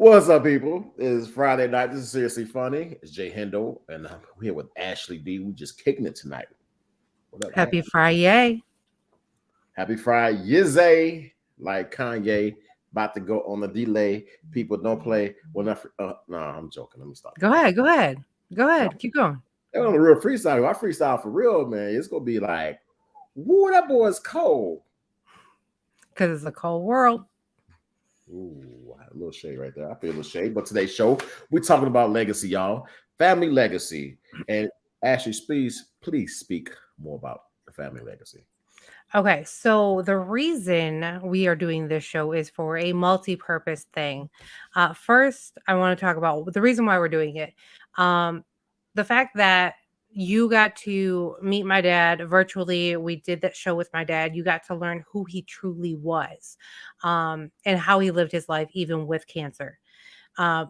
What's up, people? It's Friday night. This is Seriously Funny. It's Jay Hendo, and I'm here with Ashley D. We just kicking it tonight. What up, Happy Ashley? Friday. Happy Friday, Yizay. Like Kanye, about to go on the delay. People don't play. When no, I'm joking. Let me stop Go playing. ahead. Go ahead. Go No, ahead. Keep going. they're on the real freestyle. If I freestyle for real, man, it's gonna be like, woo, that boy's cold. Because it's a cold world. Ooh, I had a little shade right there. I feel a little shade. But today's show, we're talking about legacy, y'all. Family legacy. And Ashley, please speak more about the family legacy. Okay. So, the reason we are doing this show is for a multi purpose thing. First, I want to talk about the reason why we're doing it. Um, the fact that you got to meet my dad virtually. We did that show with my dad. You got to learn who he truly was, and how he lived his life, even with cancer.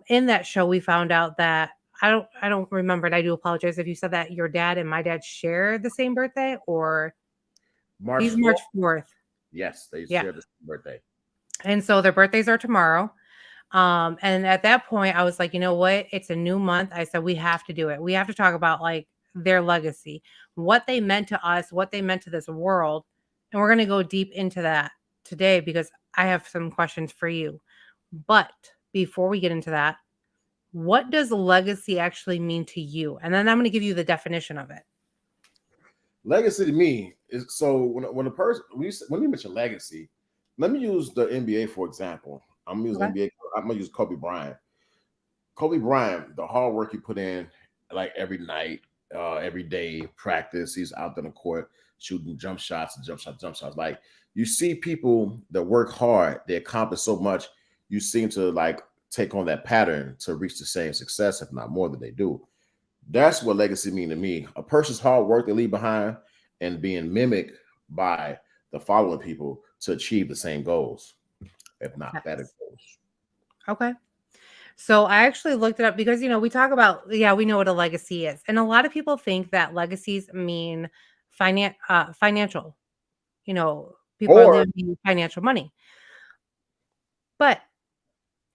In that show, we found out that I don't remember, and I do apologize if you said that your dad and my dad share the same birthday, or March he's 4th. March 4th. Yes, they Yeah. share the same birthday. And so their birthdays are tomorrow. And at that point, I was like, you know what? It's a new month. I said, we have to do it. We have to talk about like their legacy, what they meant to us, what they meant to this world. And we're going to go deep into that today because I have some questions for you. But before we get into that, what does legacy actually mean to you? And then I'm going to give you the definition of it. Legacy to me is so when a person when you mention legacy, let me use the NBA for example. I'm gonna use Okay. NBA. I'm gonna use Kobe Bryant. Kobe Bryant, the hard work he put in, like every night, every day, practice. He's out on the court shooting jump shots and jump shots, jump shots. Like you see people that work hard, they accomplish so much. You seem to like take on that pattern to reach the same success, if not more than they do. That's what legacy mean to me. A person's hard work they leave behind and being mimicked by the following people to achieve the same goals, if not better Yes. goals. Okay. So I actually looked it up because, we talk about, yeah, we know what a legacy is. And a lot of people think that legacies mean financial, people are Or leaving financial money, but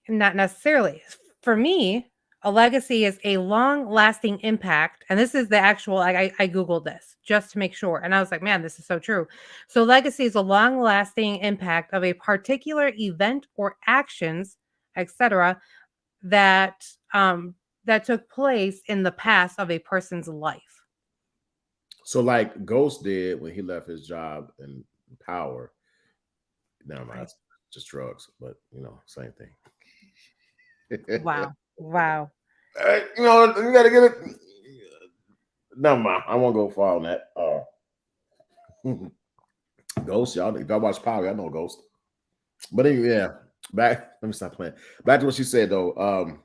not necessarily. For me, a legacy is a long lasting impact. And this is the actual, like, I Googled this just to make sure. And I was like, man, this is so true. So legacy is a long lasting impact of a particular event or actions, etc., that that took place in the past of a person's life. so like Ghost did when he left his job in Power. Never mind, Right. it's just drugs, but same thing. Wow. Wow. You gotta get it. Never mind. I won't go far on that. Ghost, y'all. If y'all watch Power, y'all know Ghost. But anyway, yeah. Back. Let me stop playing. Back to what you said though.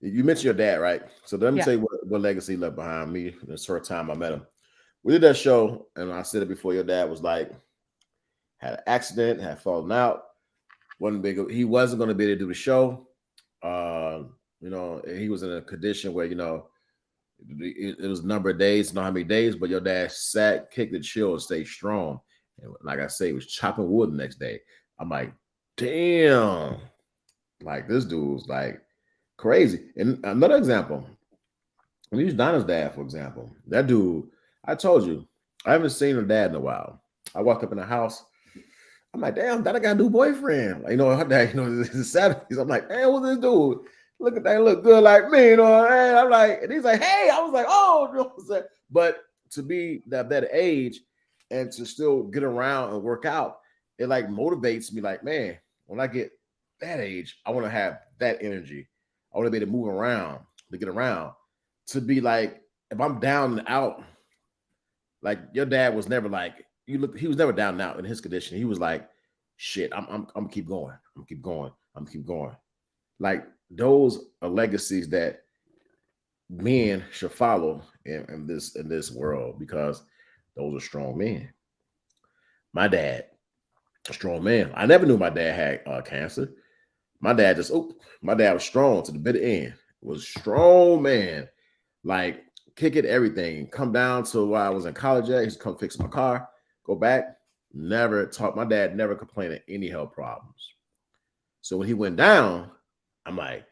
You mentioned your dad, right? So let me Yeah. tell you what legacy he left behind me. The short time I met him. We did that show, and I said it before. Your dad was like had an accident, had fallen out, wasn't big. He wasn't going to be able to do the show. Uh, he was in a condition where it was a number of days, not how many days, but your dad sat, kicked the chill, and stayed strong. And like I say, he was chopping wood the next day. I'm like, damn, like this dude's like crazy. And another example, we use Donna's dad, for example. That dude, I told you, I haven't seen her dad in a while. I walked up in the house. I'm like, damn, Donna got a new boyfriend. Like, her dad, it's the 70s. I'm like, damn, what's this dude? Look at that, look good like me, And I'm like, and he's like, hey, I was like, oh, but to be that age and to still get around and work out, it like motivates me. Like, man, when I get that age, I want to have that energy. I want to be able to move around, to get around, to be like, if I'm down and out, like your dad was never like, he was never down and out in his condition. He was like, shit, I'm keep going. I'm keep going. I'm keep going. Like those are legacies that men should follow in this world because those are strong men. My dad, a strong man. I never knew my dad had cancer. My dad my dad was strong to the bitter end. Was a strong man. Like kick it, everything. Come down to where I was in college at. He's come fix my car, go back. Never talk. My dad never complained of any health problems. So when he went down, I'm like,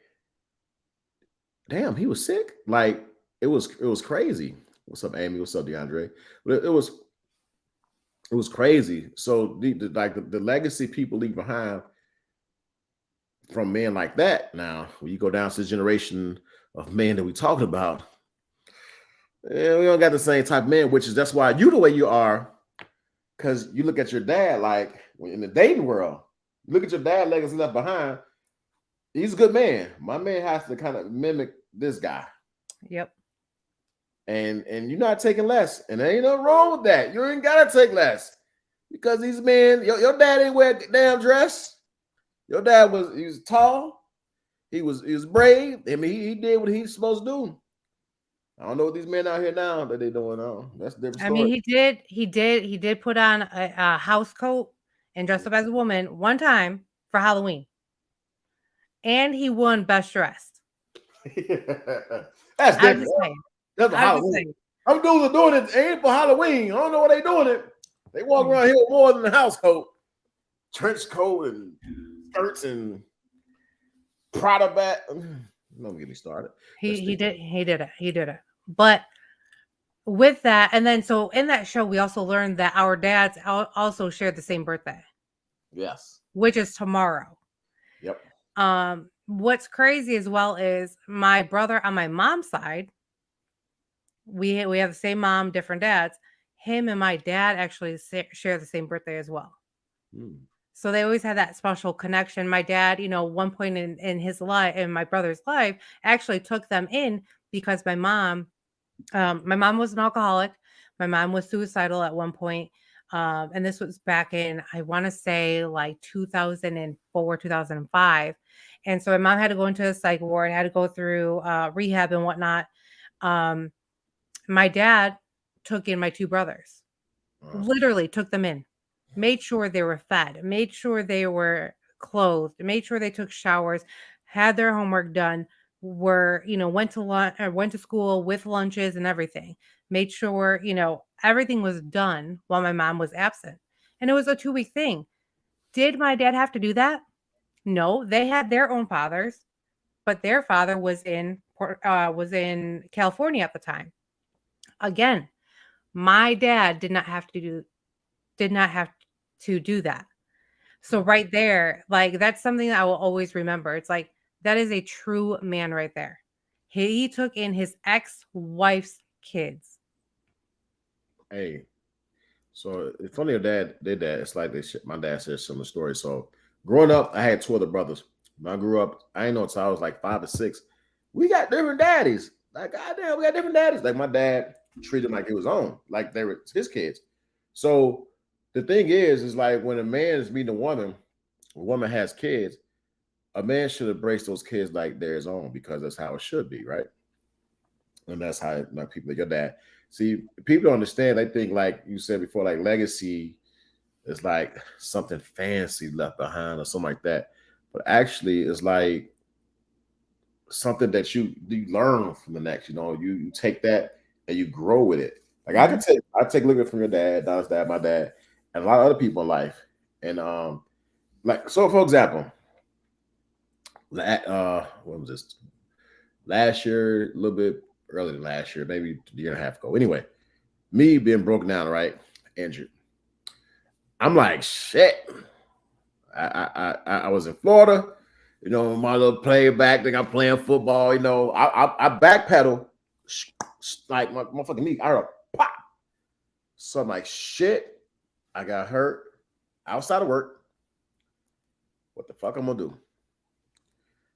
damn, he was sick. Like it was crazy. What's up, Amy? What's up, DeAndre? But it was crazy. So the legacy people leave behind from men like that. Now, when you go down to the generation of men that we talking about, we don't got the same type of men, which is that's why you the way you are. Because you look at your dad, like in the dating world, you look at your dad legacy left behind. He's a good man. My man has to kind of mimic this guy. Yep. And you're not taking less. And there ain't nothing wrong with that. You ain't gotta take less. Because these men, your dad ain't wear a damn dress. Your dad he was tall. He was brave. I mean, he did what he's supposed to do. I don't know what these men out here now that they doing now. That's a different story. I mean, he did put on a house coat and dress up as a woman one time for Halloween. And he won Best Dressed. That's different. That's for Halloween. Some dudes are doing it. It ain't for Halloween. I don't know what they doing it. They walk around here with more than a house coat, trench coat, and skirts and Prada bat. Don't get me started. He did it. But with that, and then so in that show, we also learned that our dads also shared the same birthday. Yes. Which is tomorrow. Yep. What's crazy as well is my brother on my mom's side, we have the same mom, different dads. Him and my dad actually share the same birthday as well. So they always had that special connection. My dad, one point in his life, in my brother's life, actually took them in because my mom was an alcoholic. My mom was suicidal at one point. And this was back in, I want to say like 2004, 2005. And so my mom had to go into a psych ward, had to go through rehab and whatnot. My dad took in my two brothers, literally took them in, made sure they were fed, made sure they were clothed, made sure they took showers, had their homework done, went to school with lunches and everything, made sure, everything was done while my mom was absent. And it was a 2-week thing. Did my dad have to do that? No, they had their own fathers, but their father was in California at the time. Again, my dad did not have to do that. So right there, like that's something that I will always remember. It's like that is a true man right there. He took in his ex-wife's kids. Hey, so it's funny your dad did that. It's like my dad said similar story. So growing up, I had two other brothers. When I grew up, I didn't know until I was like 5 or 6. We got different daddies. Like, goddamn, we got different daddies. Like my dad treated them like he was own, like they were his kids. So the thing is like when a man is meeting a woman has kids, a man should embrace those kids like they're his own because that's how it should be, right? And that's how like people like your dad. See, people don't understand. They think like you said before, like legacy is like something fancy left behind or something like that. But actually, it's like something that you learn from the next. You take that and you grow with it. Like I take a look at it from your dad, Don's dad, my dad, and a lot of other people in life. And like so, for example, what was this? Last year, a little bit earlier than last year, maybe a year and a half ago. Anyway, me being broken down, right, injured. I'm like, shit. I was in Florida, my little playback thing. I'm playing football, I backpedal like my fucking knee. I heard a pop. So I'm like, shit. I got hurt outside of work. What the fuck I'm gonna do?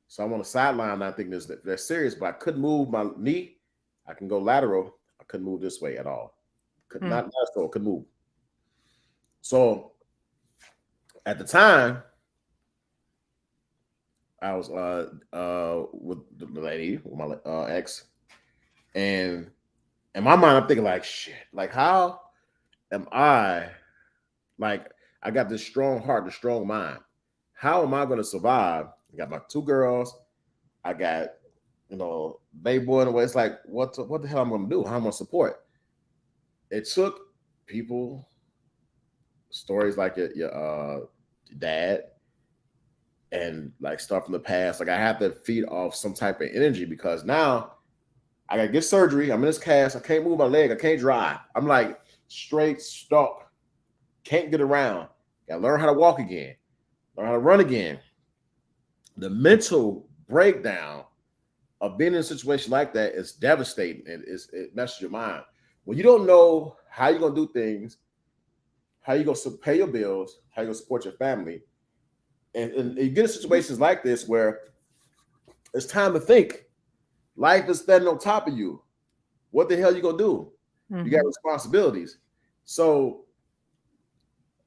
So I'm on the sideline. I think they're serious, but I couldn't move my knee. I can go lateral. I couldn't move this way at all. Not so could move. So at the time, I was with the lady, with my ex, and in my mind, I'm thinking like, shit, like how am I? Like I got this strong heart, this strong mind. How am I going to survive? I got my 2 girls. I got, baby boy in the way. It's like, what the hell I'm going to do? How am I going to support? It took people, stories like your dad, and like stuff from the past. Like I have to feed off some type of energy because now I gotta get surgery. I'm in this cast. I can't move my leg. I can't drive. I'm like straight stuck. Can't get around. Gotta learn how to walk again. Learn how to run again. The mental breakdown of being in a situation like that is devastating and it messes your mind. When you don't know how you're gonna do things, how you gonna pay your bills, how you gonna support your family, and you get in situations like this where it's time to think. Life is standing on top of you. What the hell you gonna do? You got responsibilities. So,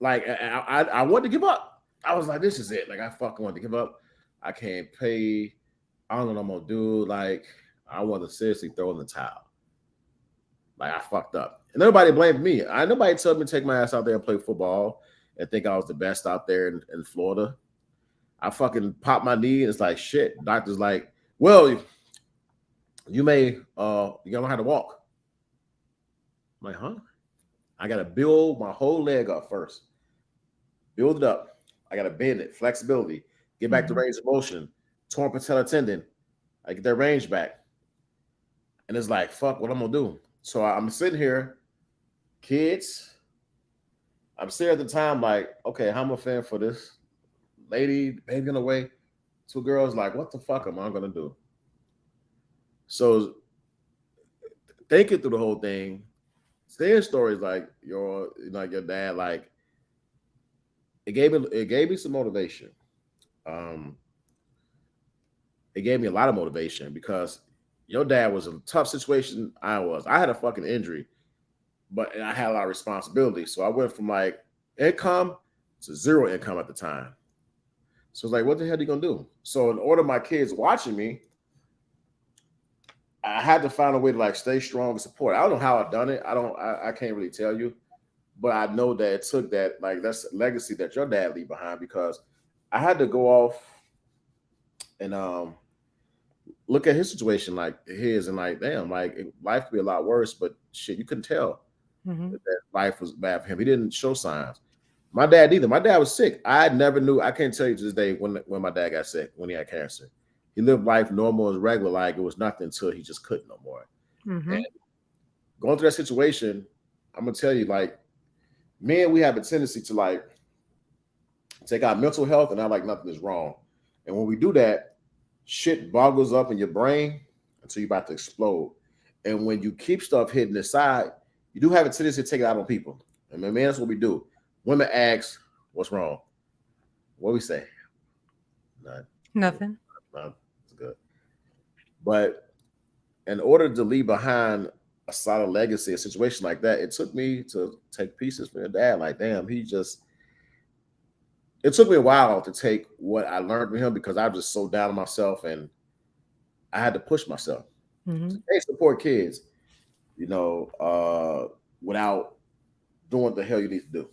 like, I wanted to give up. I was like, this is it. Like, I fucking want to give up. I can't pay. I don't know what I'm gonna do. Like, I want to seriously throw in the towel. Like, I fucked up. And nobody blamed me. Nobody told me to take my ass out there and play football and think I was the best out there in Florida. I fucking popped my knee and it's like, shit. Doctor's like, well, you gotta learn how to walk. I'm like, huh? I gotta build my whole leg up first. Build it up. I gotta bend it, flexibility, get back to range of motion, torn patellar tendon. I get that range back. And it's like, fuck, what I'm gonna do? So I'm sitting here, kids. I'm sitting at the time, like, okay, how am I feeling for this lady, baby on the way? Two girls, like, what the fuck am I gonna do? So thinking through the whole thing, saying stories like your dad, like it gave me some motivation. It gave me a lot of motivation because your dad was in a tough situation. I had a fucking injury, but I had a lot of responsibility. So I went from like income to zero income at the time. So it's like, what the hell are you gonna do? So in order my kids watching me, I had to find a way to like stay strong and support. I don't know how I've done it. I can't really tell you, but I know that it took that, like, that's a legacy that your dad leave behind because I had to go off and look at his situation like his and like, damn, like life could be a lot worse, but shit, you couldn't tell that life was bad for him. He didn't show signs. My dad either. My dad was sick. I never knew. I can't tell you to this day when my dad got sick, when he had cancer. He lived life normal as regular, like it was nothing until he just couldn't no more. And going through that situation, I'm gonna tell you, like, men, we have a tendency to like take our mental health and act like nothing is wrong. And when we do that, shit boggles up in your brain until you're about to explode. And when you keep stuff hidden inside, you do have a tendency to take it out on people. And man, that's what we do. Women ask, "What's wrong?" What we say? Nothing. It's good. But in order to leave behind a solid legacy, a situation like that, it took me to take pieces from your dad. Like, damn, it took me a while to take what I learned from him because I was just so down on myself and I had to push myself. So, hey, support kids, without doing what the hell you need to do.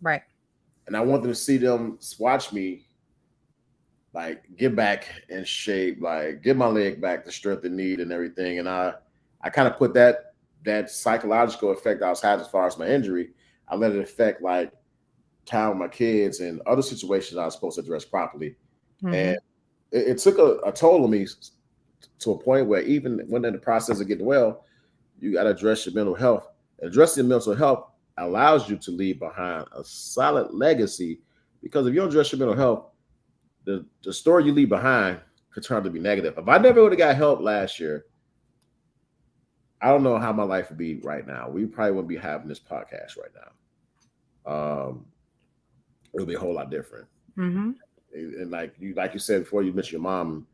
Right. And I want them to see them watch me like get back in shape, like get my leg back, the strength it need and everything. And I kind of put that psychological effect I was having as far as my injury, I let it affect like time with my kids and other situations I was supposed to address properly. And it took a toll on me to a point where even when in the process of getting well, you got to address your mental health. Addressing mental health allows you to leave behind a solid legacy because if you don't address your mental health, the story you leave behind could turn out to be negative. If I never would have got help last year, I don't know how my life would be right now. We probably wouldn't be having this podcast right now. It would be a whole lot different. And like you said before, you mentioned your mom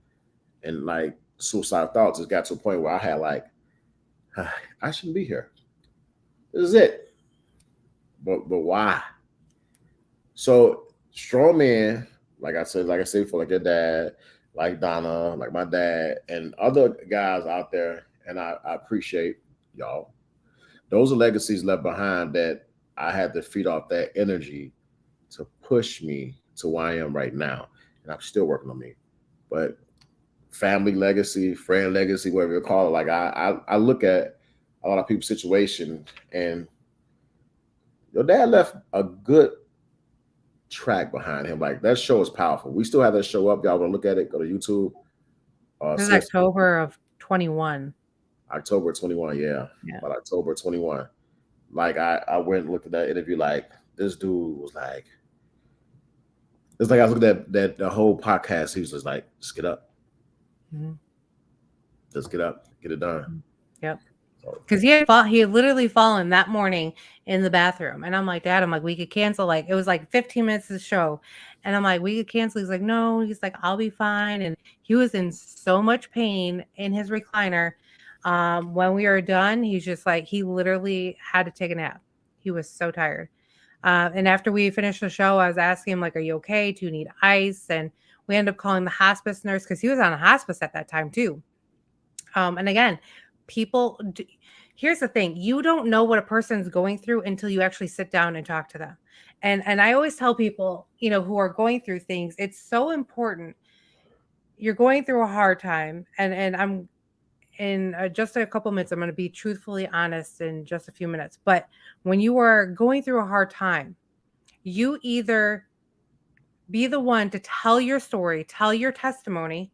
and like suicidal thoughts. It got to a point where I had like, I shouldn't be here. This is it. But why? So strong men, like I said before, like your dad, like Donna, like my dad, and other guys out there, and I appreciate y'all. Those are legacies left behind that I had to feed off that energy to push me to where I am right now. And I'm still working on me. But family legacy, friend legacy, whatever you call it, like I look at a lot of people's situation, and your dad left a good track behind him. Like that show is powerful. We still have that show up. Y'all want to look at it? Go to YouTube. This is Seriously, October of 21. October 21. Yeah, Yeah. about October 21. Like I went and looked at that interview. Like this dude was like, it's like I looked at that the whole podcast. He was just like, just get up, just get up, get it done. Yep. So, Because he had literally fallen that morning in the bathroom. And I'm like, Dad, I'm like, we could cancel. Like, it was like 15 minutes of the show. And I'm like, we could cancel. He's like, no. He's like, I'll be fine. And he was in so much pain in his recliner. When we were done, he's just like, he literally had to take a nap. He was so tired. And after we finished the show, I was asking him, like, are you okay? Do you need ice? And we ended up calling the hospice nurse because he was on a hospice at that time too. And again, here's the thing, you don't know what a person's going through until you actually sit down and talk to them. And I always tell people, who are going through things, it's so important. You're going through a hard time, and I'm in just a couple minutes, I'm going to be truthfully honest in just a few minutes. But when you are going through a hard time, you either be the one to tell your story, tell your testimony,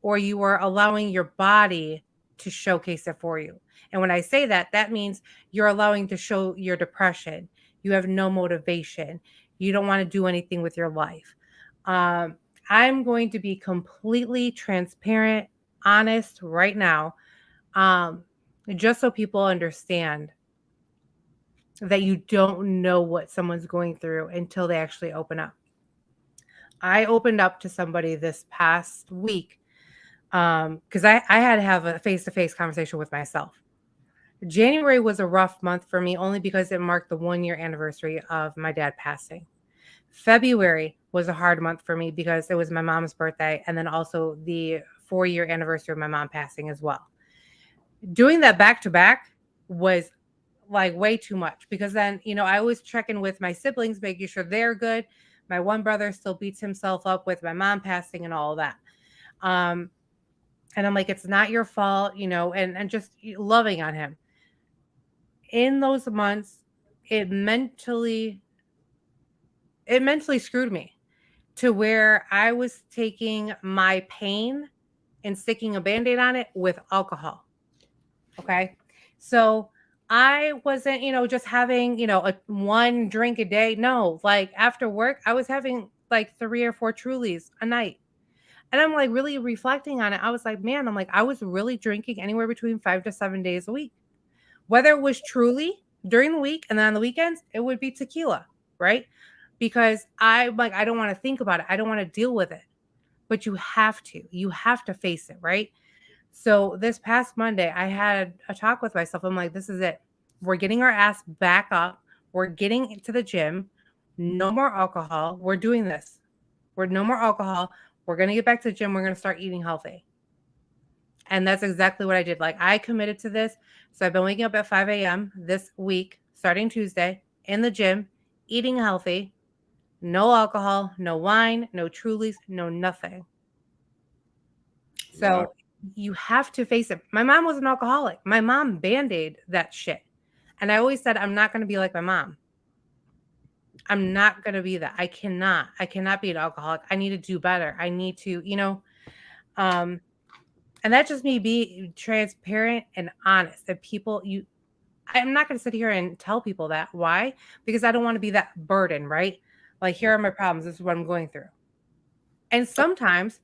or you are allowing your body to showcase it for you. And when I say that, that means you're allowing to show your depression. You have no motivation. You don't want to do anything with your life. I'm going to be completely transparent, honest right now, just so people understand that you don't know what someone's going through until they actually open up. I opened up to somebody this past week because I had to have a face-to-face conversation with myself. January was a rough month for me only because it marked the 1-year anniversary of my dad passing. February was a hard month for me because it was my mom's birthday and then also the 4-year anniversary of my mom passing as well. Doing that back-to-back was like way too much because then, I always check in with my siblings, making sure they're good. My one brother still beats himself up with my mom passing and all of that. And I'm like, it's not your fault, and just loving on him. In those months, it mentally screwed me to where I was taking my pain and sticking a Band-Aid on it with alcohol. Okay. So I wasn't, just having, a one drink a day. No, like after work, I was having like 3 or 4 Trulies a night. And I'm like really reflecting on it. I was like, man, I was really drinking anywhere between 5 to 7 days a week. Whether it was Truly during the week and then on the weekends, it would be tequila, right? Because I don't want to think about it. I don't want to deal with it. But you have to face it, right? So this past Monday, I had a talk with myself. I'm like, this is it. We're getting our ass back up. We're getting into the gym. No more alcohol. We're doing this. We're no more alcohol. We're going to get back to the gym. We're going to start eating healthy. And that's exactly what I did. Like I committed to this. So I've been waking up at 5 a.m. this week, starting Tuesday, in the gym, eating healthy, no alcohol, no wine, no Trulies, no nothing. So wow. You have to face it. My mom was an alcoholic. My mom Band-Aid that shit. And I always said, I'm not going to be like my mom. I'm not going to be that. I cannot be an alcoholic. I need to do better. I need to, and that's just me being transparent and honest. That I'm not going to sit here and tell people that. Why? Because I don't want to be that burden, right? Like, here are my problems. This is what I'm going through. And sometimes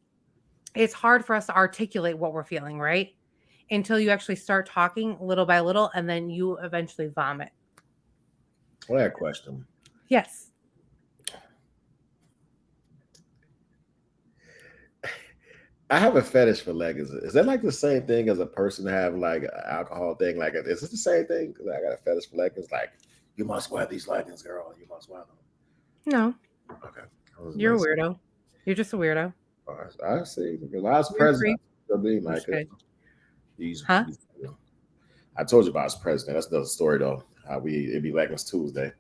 it's hard for us to articulate what we're feeling, right? Until you actually start talking little by little, and then you eventually vomit. Well, I have a question. Yes. I have a fetish for leggings. Is that like the same thing as a person have like an alcohol thing? Like, is it the same thing? Because I got a fetish for leggings. Like, you must wear these leggings, girl. You must wear them. No. Okay. You're a weirdo. You're just a weirdo. I see. Because I was president, like these. Huh? I told you about as president. That's another story though. How it'd be Leggings Tuesday.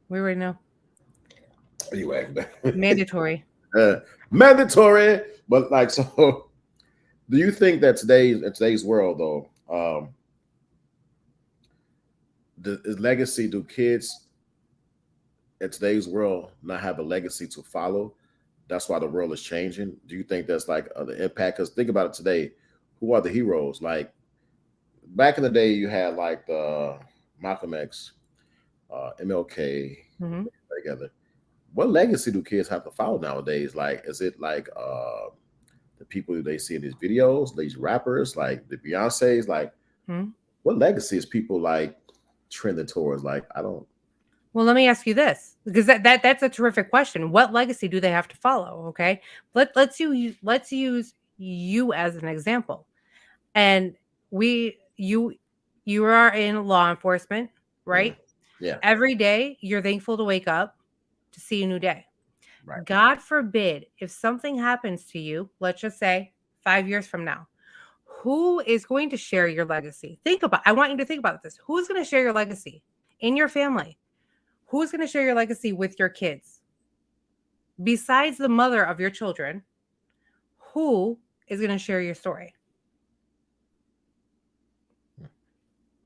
We already know. Anyway, Mandatory. Mandatory. But like, so do you think that in today's world though, is legacy, do kids in today's world not have a legacy to follow. That's why the world is changing. Do you think that's like the impact? Because think about it today. Who are the heroes? Like back in the day, you had like the Malcolm X, MLK Mhm. together. What legacy do kids have to follow nowadays? Like, is it like the people they see in these videos, these rappers, like the Beyonces? Like, Mhm. what legacy is people like trending towards? Like, I don't. Well, let me ask you this, because that's a terrific question. What legacy do they have to follow? Okay, let's use you as an example. And we you are in law enforcement, Mm, right? yeah, Every day you're thankful to wake up to see a new day. right. God forbid if something happens to you, let's just say 5 years from now, who is going to share your legacy? I want you to think about this. Who's going to share your legacy in your family? Who's going to share your legacy with your kids? Besides the mother of your children, who is going to share your story?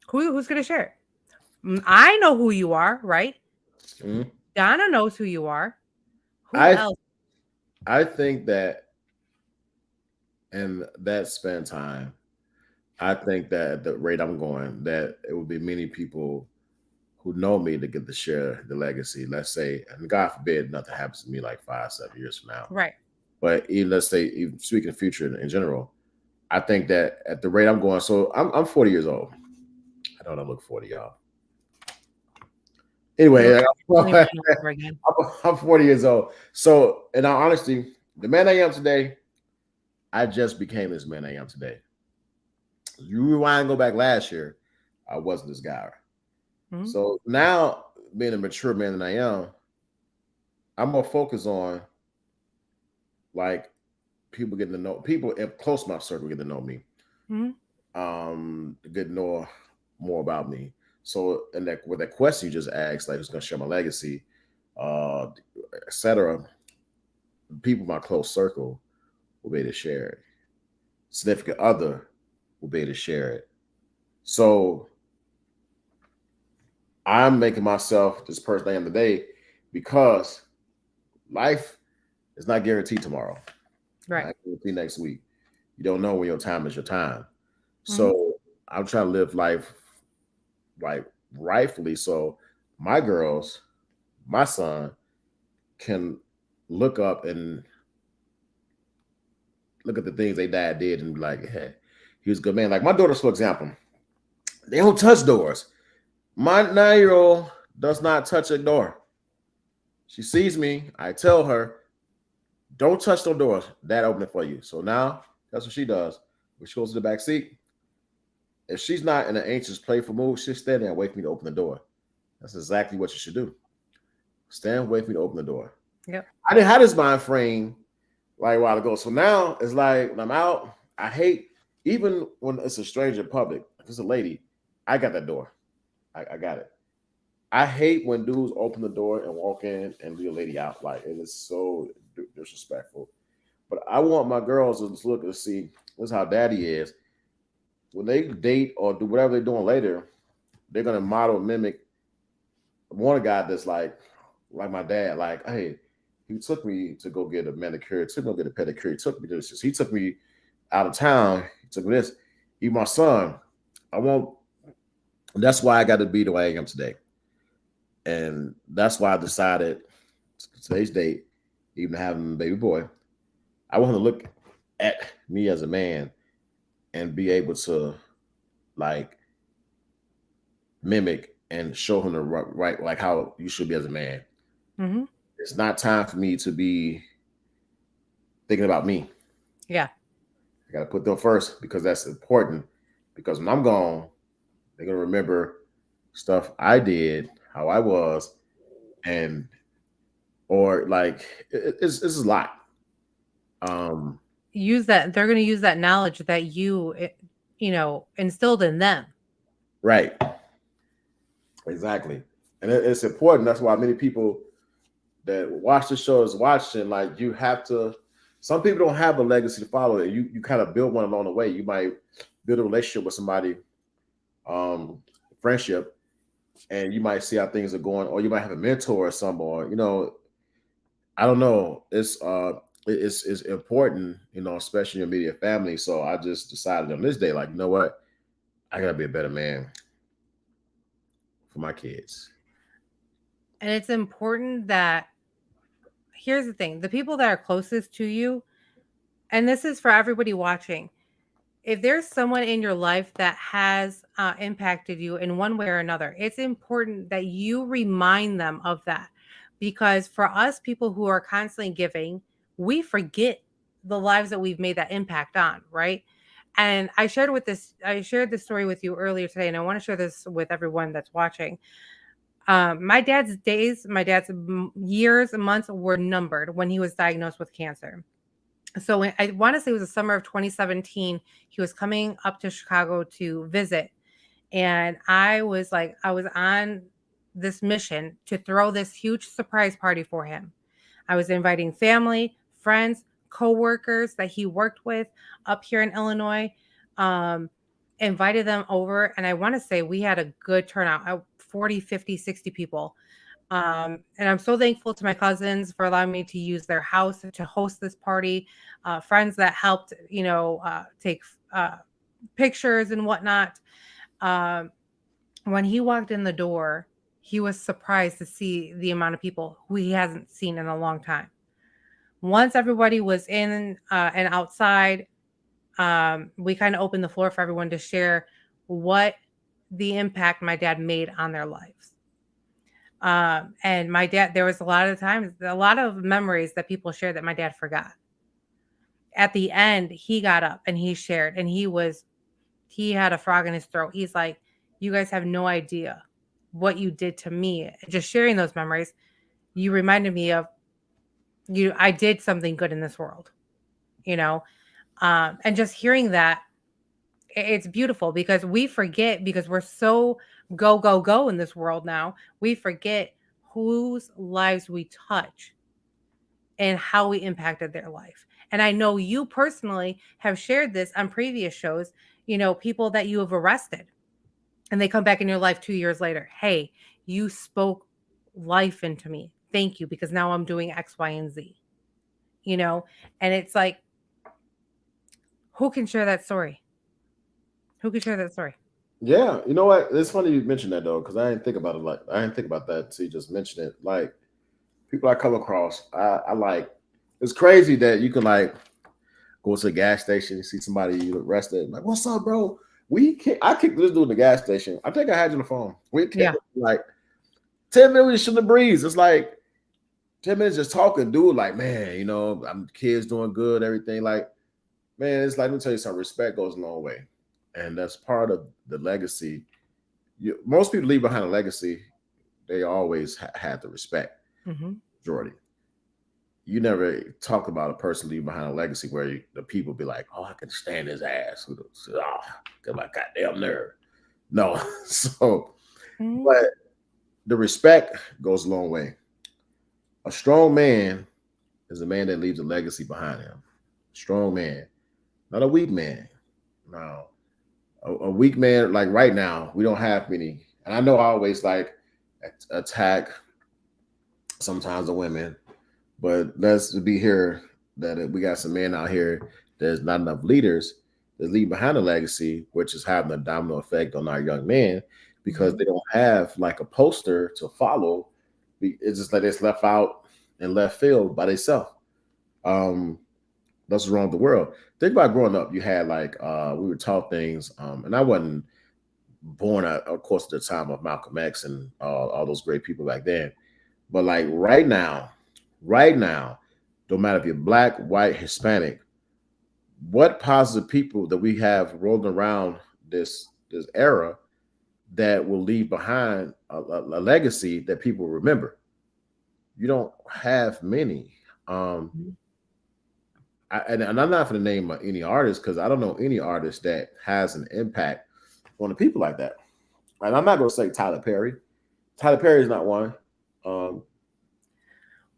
Who's going to share it? I know who you are, right? Mm. Donna knows who you are. Who I else? I think that in that span time, I think that at the rate I'm going, that it will be many people who know me to get to share the legacy. Let's say, and God forbid, nothing happens to me like 5, 7 years from now. Right. But even let's say, even speaking of future in general, I think that at the rate I'm going, so I'm 40 years old. I don't look 40, y'all. You look Anyway, like you're 21 all over again. I'm 40 years old. So, in all honesty, the man I am today, I just became this man I am today. You rewind and go back last year, I wasn't this guy. Mhm. So now, being a mature man that I am, I'm more focused on like people getting to know people in close to my circle getting to know me, Mhm. to get to know more about me. So, and that with that question you just asked, like who's gonna share my legacy, uh, etc. People in my close circle will be able to share it. Significant other will be able to share it. So I'm making myself this person I am today because life is not guaranteed tomorrow. Right. Not guaranteed next week. You don't know when your time is your time. Mhm. So I'm trying to live life like rightfully. So my girls, my son can look up and look at the things they dad did and be like, hey, he was a good man. Like my daughters, for example, they don't touch doors. My 9-year-old does not touch a door. She sees me. I tell her, don't touch no doors. Dad open it for you. So now that's what she does. When she goes to the back seat, if she's not in an anxious, playful mood, she'll stand there and wait for me to open the door. That's exactly what you should do. Stand, wait for me to open the door. Yep. I didn't have this mind frame like a while ago. So now it's like when I'm out, I hate even when it's a stranger in public. If it's a lady, I got that door. I got it. I hate when dudes open the door and walk in and leave a lady out. Like it is so disrespectful. But I want my girls to look and see this is how daddy is. When they date or do whatever they're doing later, they're gonna model mimic one guy that's like my dad. Like, hey, he took me to go get a manicure, took me to get a pedicure, he took me to this. He took me out of town. He took me this. He my son. I want. That's why I got to be the way I am today, and that's why I decided today's date, even having a baby boy, I want to look at me as a man and be able to like mimic and show him the right like how you should be as a man. Mhm. It's not time for me to be thinking about me. Yeah. I got to put them first because that's important. Because when I'm gone, they're gonna remember stuff I did, how I was, and or like it's a lot. Um, Use that. They're going to use that knowledge that instilled in them. right, exactly, and it's important. That's why many people that watch the show is watching. Like you have to. Some people don't have a legacy to follow. You kind of build one along the way. You might build a relationship with somebody, friendship, and you might see how things are going, or you might have a mentor or someone, I don't know. It's important, especially your immediate family. So I just decided on this day, like, you know what? I gotta be a better man for my kids. And it's important that here's the thing, the people that are closest to you, and this is for everybody watching, if there's someone in your life that has impacted you in one way or another, it's important that you remind them of that. Because for us, people who are constantly giving, we forget the lives that we've made that impact on, right? And I shared this story with you earlier today, and I want to share this with everyone that's watching. My dad's years and months were numbered when he was diagnosed with cancer. So I want to say it was the summer of 2017. He was coming up to Chicago to visit, and I was on this mission to throw this huge surprise party for him. I was inviting family, friends, coworkers that he worked with up here in Illinois. Um, Invited them over, and I want to say we had a good turnout, 40, 50, 60 people. And I'm so thankful to my cousins for allowing me to use their house to host this party. Friends that helped, take pictures and whatnot. Um, when he walked in the door, he was surprised to see the amount of people who he hasn't seen in a long time. Once everybody was in and outside, we kind of opened the floor for everyone to share what the impact my dad made on their lives. And my dad, there was a lot of memories that people shared that my dad forgot. At the end, he got up and he shared, and he had a frog in his throat. He's like, "You guys have no idea what you did to me." Just sharing those memories, you reminded me of you. I did something good in this world, you know, and just hearing that, it's beautiful because we forget because we're so go go go in this world now. We forget whose lives we touch and how we impacted their life. And I know you personally have shared this on previous shows, people that you have arrested and they come back in your life 2 years later. Hey, you spoke life into me. Thank you, because now I'm doing X, Y, and Z, and it's like, who can share that story? Who can share that story? Yeah, you know what? It's funny you mentioned that though, because I didn't think about it. Like I didn't think about that. So you just mentioned it. Like people I come across, I like. It's crazy that you can like go to a gas station, see somebody you arrested, like, what's up, bro? I kicked this dude in the gas station. I think I had you on the phone. We kicked Yeah. like 10 minutes shooting the breeze. It's like 10 minutes just talking, dude. Like, man, I'm kids doing good, everything. Like, man, it's like, let me tell you something. Respect goes a long way. And that's part of the legacy. Most people leave behind a legacy, they always had the respect. Hmm. Jordy, you never talk about a person leaving behind a legacy where the people be like, "Oh, I can stand his ass." Oh, get my goddamn nerve. No, so Hmm. but the respect goes a long way. A strong man is a man that leaves a legacy behind him. Strong man, not a weak man. No, a weak man like right now we don't have many. And I know I always like attack sometimes the women, but let's be here that we got some men out here. There's not enough leaders that leave behind a legacy, which is having a domino effect on our young men because Hmm. they don't have like a poster to follow. It's just like it's left out in left field by themselves. Um, that's what's wrong with the world. Think about growing up. You had like we were taught things, and I wasn't born, of course, at the time of Malcolm X and all those great people back then. But like right now, no matter if you're black, white, Hispanic, what positive people that we have rolling around this era that will leave behind a legacy that people remember? You don't have many. Um, and I'm not going to name any artist because I don't know any artist that has an impact on the people like that. And I'm not going to say Tyler Perry. Tyler Perry is not one. Um,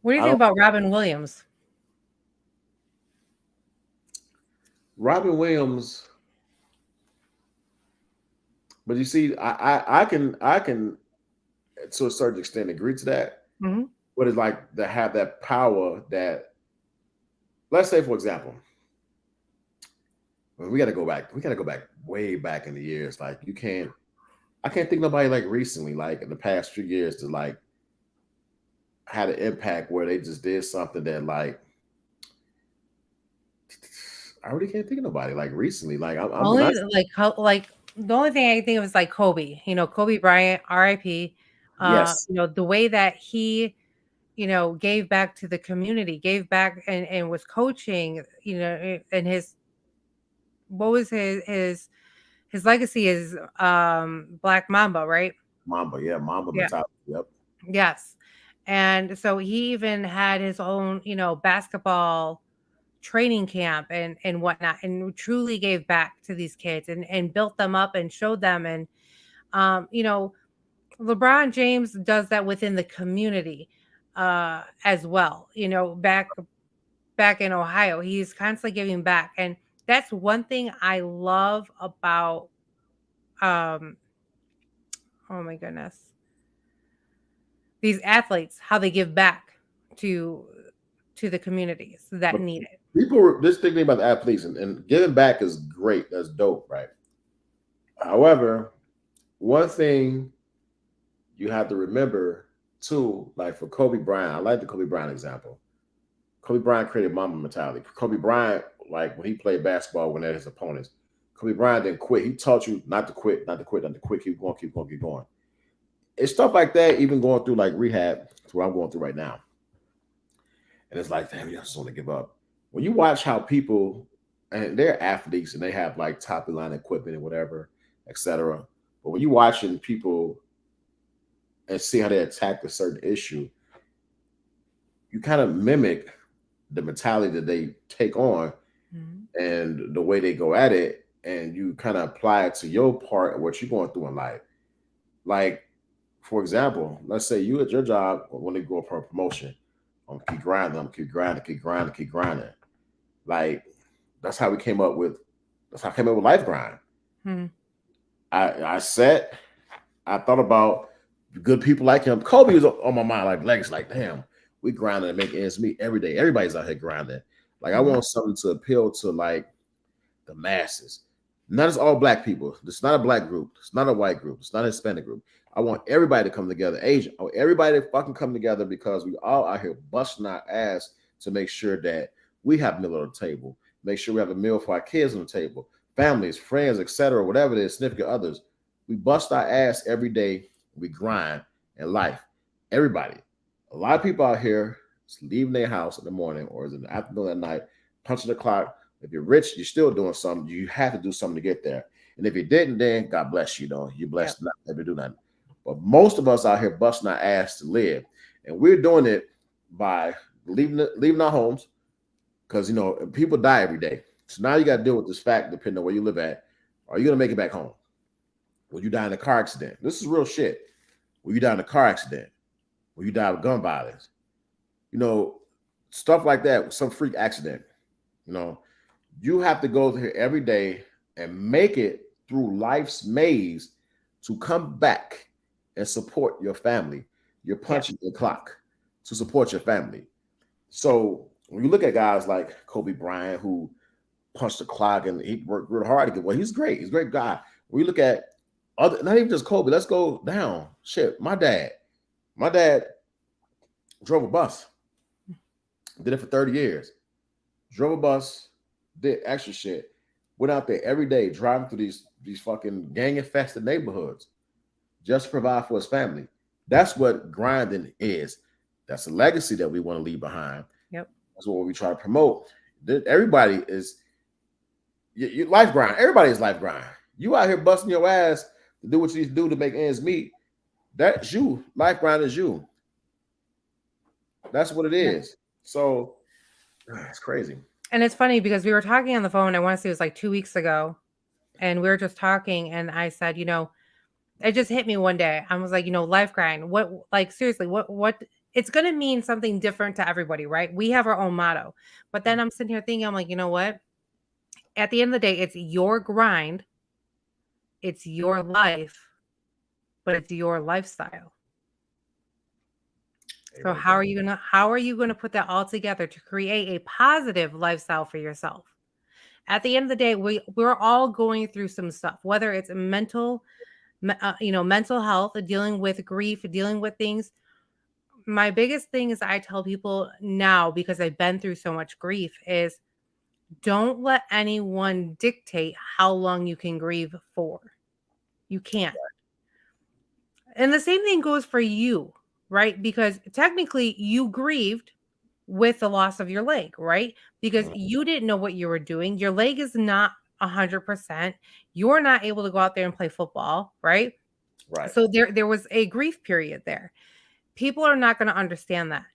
What do you I think don't. about Robin Williams? Robin Williams, but you see, I can to a certain extent agree to that, Mhm. but it's like to have that power that, let's say, for example, well, we got to go back. We got to go back way back in the years. Like you can't, I can't think nobody like recently, like in the past few years, to like had an impact where they just did something that like I really can't think of nobody like recently. Like I'm Only not. like how like the only thing I can think of is like Kobe, Kobe Bryant, RIP. Yes, The way that he, gave back to the community, gave back and was coaching, and his what was his legacy is Black Mamba, right? Mamba. Yeah, Mamba Yeah. mentality. Yep. Yes. And so he even had his own, basketball training camp and whatnot, and truly gave back to these kids and built them up and showed them. And um, you know, LeBron James does that within the community as well. Back in Ohio, he's constantly giving back. And that's one thing I love about um oh my goodness, these athletes, how they give back to the communities that But need it. people were just thinking about the athletes and giving back is great. That's dope, right? However, one thing you have to remember too, like for Kobe Bryant, I like the Kobe Bryant example. Kobe Bryant created Mamba mentality. Kobe Bryant, like when he played basketball when at his opponents, Kobe Bryant didn't quit. He taught you not to quit, not to quit, not to quit, keep going, keep going, keep going. It's stuff like that, even going through like rehab, to where I'm going through right now. And it's like, damn, you just want to give up. When you watch how people, and they're athletes and they have like top of the line equipment and whatever, etc. But when you watching people and see how they attack a certain issue, you kind of mimic the mentality that they take on Mhm. and the way they go at it, and you kind of apply it to your part of what you're going through in life. Like, for example, let's say you at your job when they go for a promotion, I'm gonna keep grinding, I'm gonna keep grinding, keep grinding, keep grinding. Like that's how we came up with that's how I came up with life grind. Mhm. I sat, I thought about good people like him. Kobe was on my mind, like legs, like damn, we grinding and make ends meet every day. Everybody's out here grinding. Like I Mhm. want something to appeal to like the masses. Not just all black people. It's not a black group. It's not a white group. It's not a Hispanic group. I want everybody to come together. Asian. I want everybody to fucking come together because we all out here busting our ass to make sure that we have a meal on the table. Make sure we have a meal for our kids on the table, families, friends, etc. Whatever it is, significant others. We bust our ass every day. We grind in life. Everybody. A lot of people out here is leaving their house in the morning or is in the afternoon at night, punching the clock. If you're rich, you're still doing something. You have to do something to get there. And if you didn't, then God bless you. Though you Yep. blessed not ever do nothing. But most of us out here busting our ass to live, and we're doing it by leaving our homes because people die every day. So now you got to deal with this fact, depending on where you live at. Are you gonna make it back home? Will you die in a car accident? This is real shit. Will you die in a car accident? Will you die of gun violence? You know, stuff like that. Some freak accident. You know, you have to go here every day and make it through life's maze to come back and support your family. You're Yep. punching the clock to support your family. So when you look at guys like Kobe Bryant, who punched the clock and he worked real hard to get, well, he's great. He's a great guy. When you look at other, not even just Kobe, let's go down. Shit, my dad drove a bus, did it for 30 years, drove a bus, did extra shit, went out there every day driving through these fucking gang infested neighborhoods just to provide for his family. That's what grinding is. That's a legacy that we want to leave behind. Yep. That's what we try to promote. Everybody is life grind. Everybody is life grind. You out here busting your ass to do what you need to do to make ends meet. That's you. Life grind is you. That's what it Yeah. is. So it's crazy. And it's funny because we were talking on the phone, I want to say it was like 2 weeks ago, and we were just talking, and I said, it just hit me one day. I was like, life grind. What, like, seriously, what? It's gonna mean something different to everybody, right? We have our own motto, but then I'm sitting here thinking, I'm like, you know what? At the end of the day, it's your grind, it's your life, but it's your lifestyle. So how are you gonna put that all together to create a positive lifestyle for yourself? At the end of the day, we're all going through some stuff, whether it's mental health, dealing with grief, dealing with things. My biggest thing is I tell people now, because I've been through so much grief, is don't let anyone dictate how long you can grieve for. You can't. And the same thing goes for you, right? Because technically you grieved with the loss of your leg, right? Because you didn't know what you were doing. Your leg is not 100%. You're not able to go out there and play football, right? Right. So there was a grief period there. People are not going to understand that.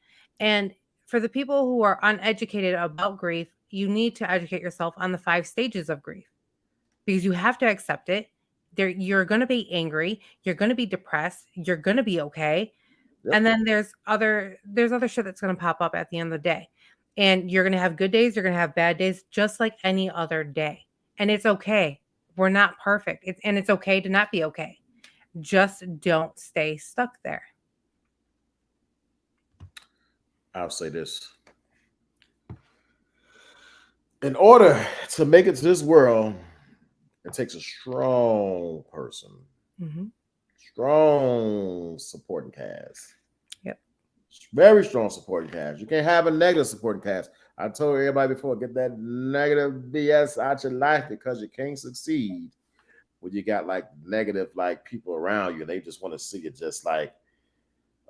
And for the people who are uneducated about grief, you need to educate yourself on the 5 stages of grief, because you have to accept it. You're going to be angry, you're going to be depressed, you're going to be okay. Yep. And then there's other shit that's going to pop up at the end of the day. And you're going to have good days, you're going to have bad days, just like any other day. And it's okay. We're not perfect. It's okay to not be okay. Just don't stay stuck there. I'll say this. In order to make it to this world, it takes a strong person, strong supporting cast. Yep. Very strong supporting cast. You can't have a negative supporting cast. I told everybody before, get that negative BS out your life, because you can't succeed when you got like negative like people around you. They just want to see it just like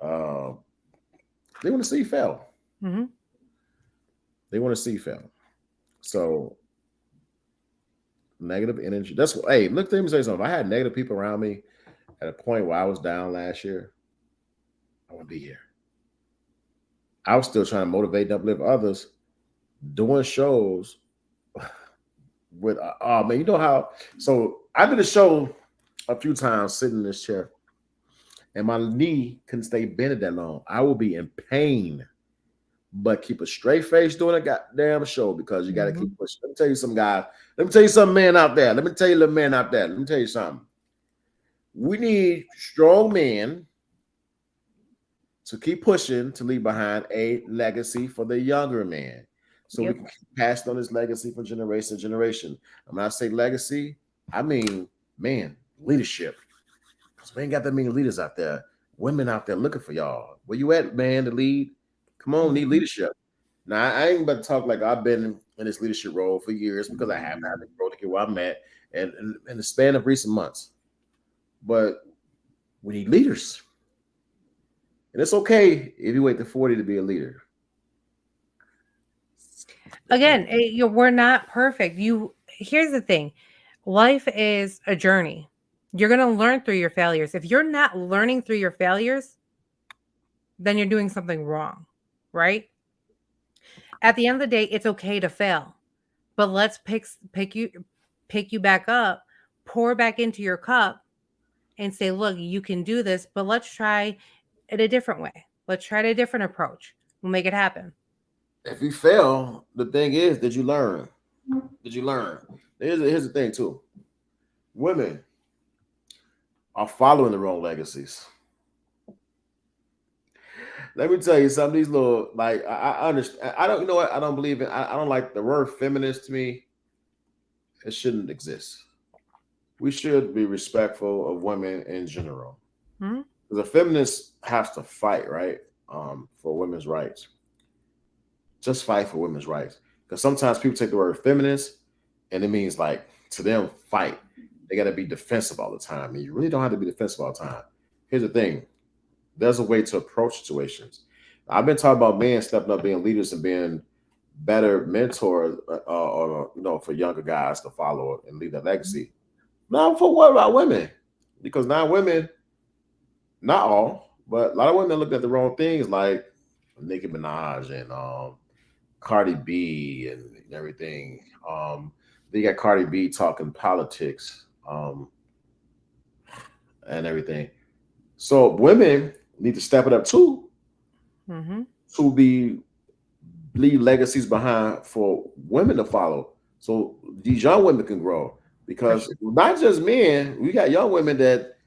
they want to see you fail. They want to see you fail. So negative energy. That's what. Hey, look, let me say something. If I had negative people around me at a point where I was down last year, I wouldn't be here. I was still trying to motivate and uplift others, doing shows with. Oh man, you know how? So I did a show a few times sitting in this chair, and my knee couldn't stay bended that long. I would be in pain, but keep a straight face doing a goddamn show, because you got to keep pushing. Let me tell you some guys. Let me tell you some men out there. Let me tell you little men out there. Let me tell you something. We need strong men to keep pushing to leave behind a legacy for the younger man. So we can pass on this legacy from generation to generation. And when I say legacy, I mean, man, leadership. Because we ain't got that many leaders out there. Women out there looking for y'all. Where you at, man, to lead? Come on, need leadership. Now, I ain't about to talk like I've been in this leadership role for years, because I haven't had to grow to get where I'm at and in the span of recent months. But we need leaders. And it's okay if you wait to 40 to be a leader. Again, we're not perfect. Here's the thing. Life is a journey. You're going to learn through your failures. If you're not learning through your failures, then you're doing something wrong, right? At the end of the day, it's okay to fail, but let's pick you back up, pour back into your cup, and say, look, you can do this, but let's try it a different way. Let's try a different approach. We'll make it happen. If you fail, the thing is, did you learn? Did you learn? Here's the thing too. Women are following the wrong legacies. Let me tell you something. These little, like, I understand. I don't, you know what? I don't believe in. I don't like the word feminist. To me, it shouldn't exist. We should be respectful of women in general. Because a feminist has to fight, right, for women's rights. Just fight for women's rights. Because sometimes people take the word feminist and it means, like, to them, fight. They got to be defensive all the time. And you really don't have to be defensive all the time. Here's the thing. There's a way to approach situations. I've been talking about men stepping up, being leaders, and being better mentors, for younger guys to follow and leave that legacy. Now, for what about women? Because now women, not all, but a lot of women look at the wrong things, like Nicki Minaj and Cardi B and everything. They got Cardi B talking politics and everything. So women need to step it up too, to leave legacies behind for women to follow, so these young women can grow. Because not just men, we got young women that